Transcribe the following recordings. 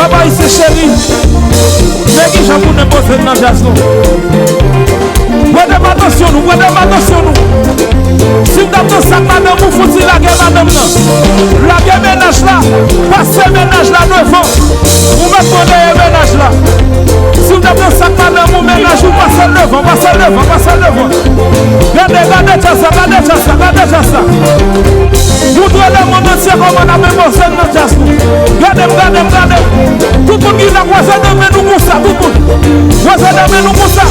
Papa ici chéri. C'est qui j'en ne pose dans jazz nous. Attention nous, attention nous. Si vous avez ça madame, vous faut la guerre madame là. La guerre ménage là, passez ménage là devant. Vous mettez le ménage là. Si vous avez ça madame, vous ménage, vous passez devant, passez devant, passez devant. Regardez ça. Vous devez le monde entier comme on a même posé dans jazz. Regardez. Tout le monde qui l'a voisin de nous pour ça, tout le monde. Voisin de nous pour ça.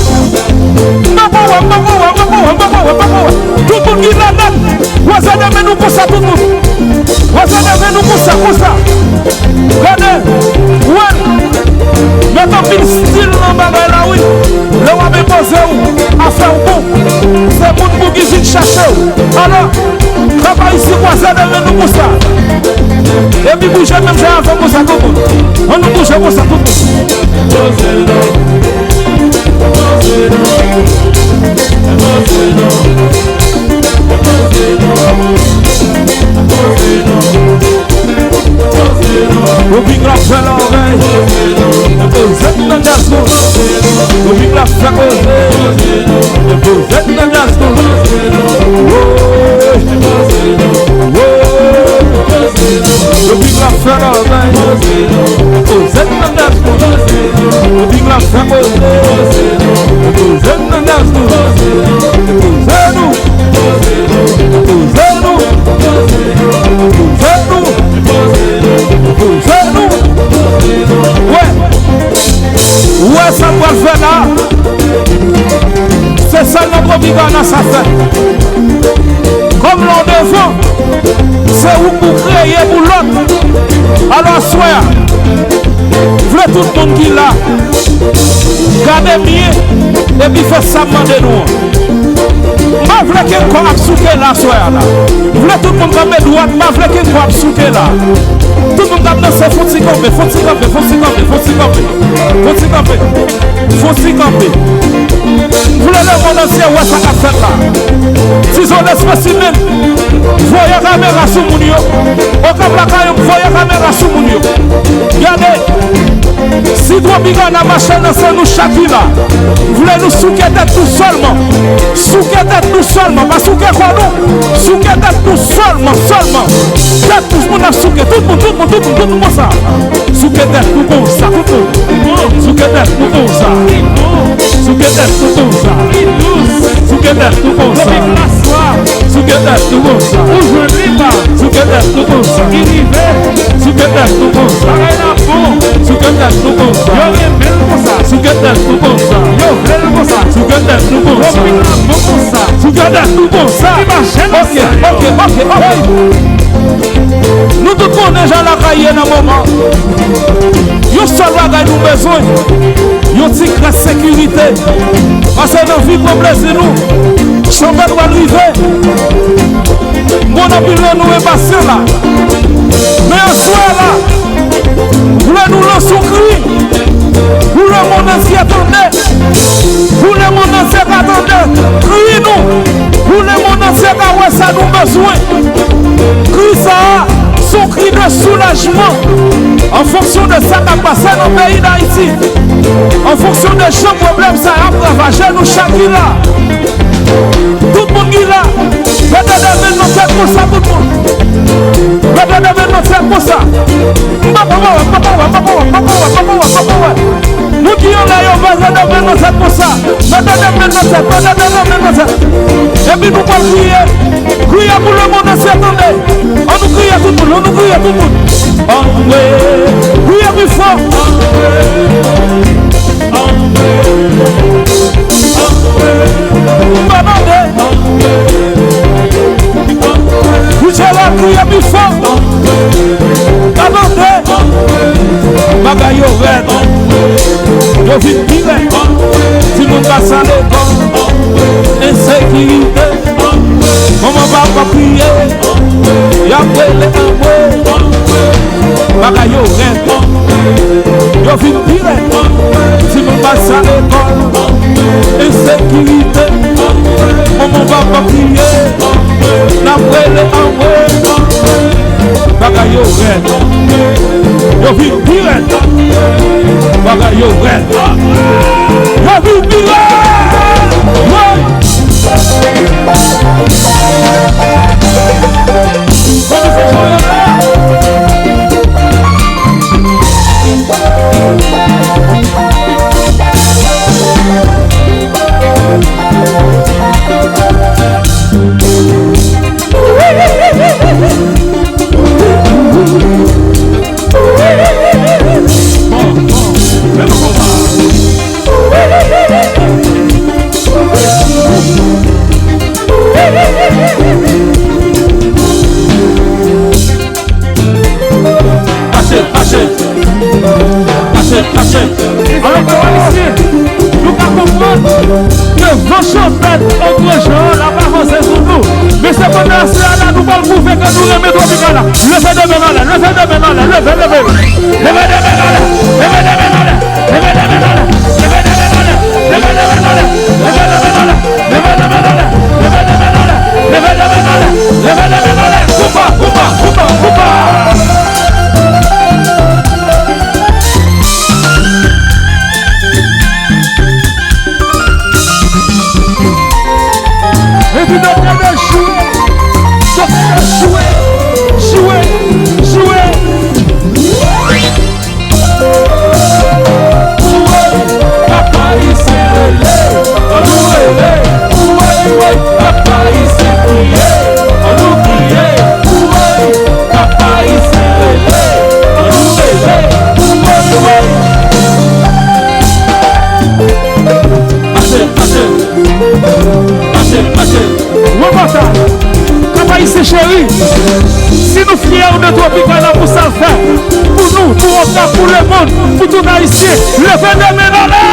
Tout le monde qui l'a donné. Voisin de nous pour ça, tout le monde. Voisin de nous pour ça. Regardez. Mettons un style dans le bagage là, oui. Le roi me posé à faire bon. C'est mon pour qui vient chercher. Alors, papa ici, voisin de nous pour ça. Et puis bouger même ça avant pour ça tout le monde. On nous bouge pour ça tout le monde. O big rock fait l'oreille. Vous êtes dans le jazz. O big rock fait l'oreille. Vous êtes dans le jazz. O big rock fait l'oreille. Vous êtes dans le jazz. O big rock fait l'oreille. Vous êtes dans le jazz. Ouais, ça va le faire là. C'est ça notre bigana ça fait. Comme l'on devant, c'est où pour créer pour l'autre. Alors soyez, voulez tout le monde qui l'a. Gardez bien et puis faites ça demander nous. Ma voulez qu'il soit absouké là soyez là. Voulez tout le monde camper droite, ma voulez qu'il soit absouké là. Tout le monde a dansé, faut s'y camper. Vous voulez le monde entier, ouais, ça a fait là. Si on est spécimen, voyez la caméra sous mon yo. Au cap la caille, voyez la caméra sous mon yo. Regardez, si toi, bigan, la machine, c'est nous chacun là. Vous voulez nous souquer tête tout seulement. Souquer tête tout seulement. Pas souquer quoi nous? Souquer tête tout seulement. Tête tout le monde a souqué. Tout le monde ça. Souquer tête tout bon ça. Souquer tête tout bon ça. Souquer tête tout bon ça. Souquer tête tout bon ça. Souquer tête tout bon ça. Souquer tête tout bon ça. Souquer tête tout bon ça. Souquer tête tout bon ça. Souquer tête tout bon ça. Souquer tête tout bon ça. Souquer tête tout bon ça. Ok. Nous tous connaissons la cahier dans le moment. Nous seul bagage nous besoin. Nous tic la sécurité. Parce que dans la vie pour blesser nous. Chambre doit arriver. Mon appel nous est patient là. Mais en soi là, nous lançons un cri. Pour le monde entier attendait. Pour le monde entier attendait. Crie nous. Pour le monde entier attendait. Ça nous besoin. Crie ça. Son cri de soulagement en fonction de ça qui a passé dans le pays d'Haïti, en fonction de chaque problème ça a ravagé nous chacun là. Tout le monde qui est là, regardez notre tête pour ça, tout le monde. Regardez notre tête pour ça. Nous qui sommes là, on va regarder notre tête pour ça. Regardez notre tête. Et puis nous allons crier pour le monde entier, attendez. On nous crie tout le monde, Criez plus fort. Vous allez crier plus fort. Bagaille au vert. Yo vite pire. Si nous passons à l'école, insécurité. Comment va pas prier? Y'a les amours. Bagaille au vert. Yo vite pire. Si nous passons à l'école, insécurité. Comment va pas prier? D'après les amours. Bagaille au vert. Yo vite pire. nous comprendre que vos champêtres entre gens, la parole c'est pour nous. Mais c'est pendant cela, nous allons prouver que nous remettons Tropicana. Levez de main là, levez de main là, levez de main là, levez de main là, levez de main là, levez de main là, levez de main là, levez de main là, levez de main là, levez de main là, levez de main là, levez de main là, levez de main là, coupa, coupa, coupa, coupa. Et puis donc on a joué, donc on a joué, joué, joué. Papa il s'est relé, on nous relé. Papa il s'est crié, on nous crié. Papa il s'est relé, on nous relé. Papa ici chéri, si nous fiers de Tropicana pour ça faire, pour nous, pour Oka, pour le monde, pour tout haïtien, levez les mains dans l'air.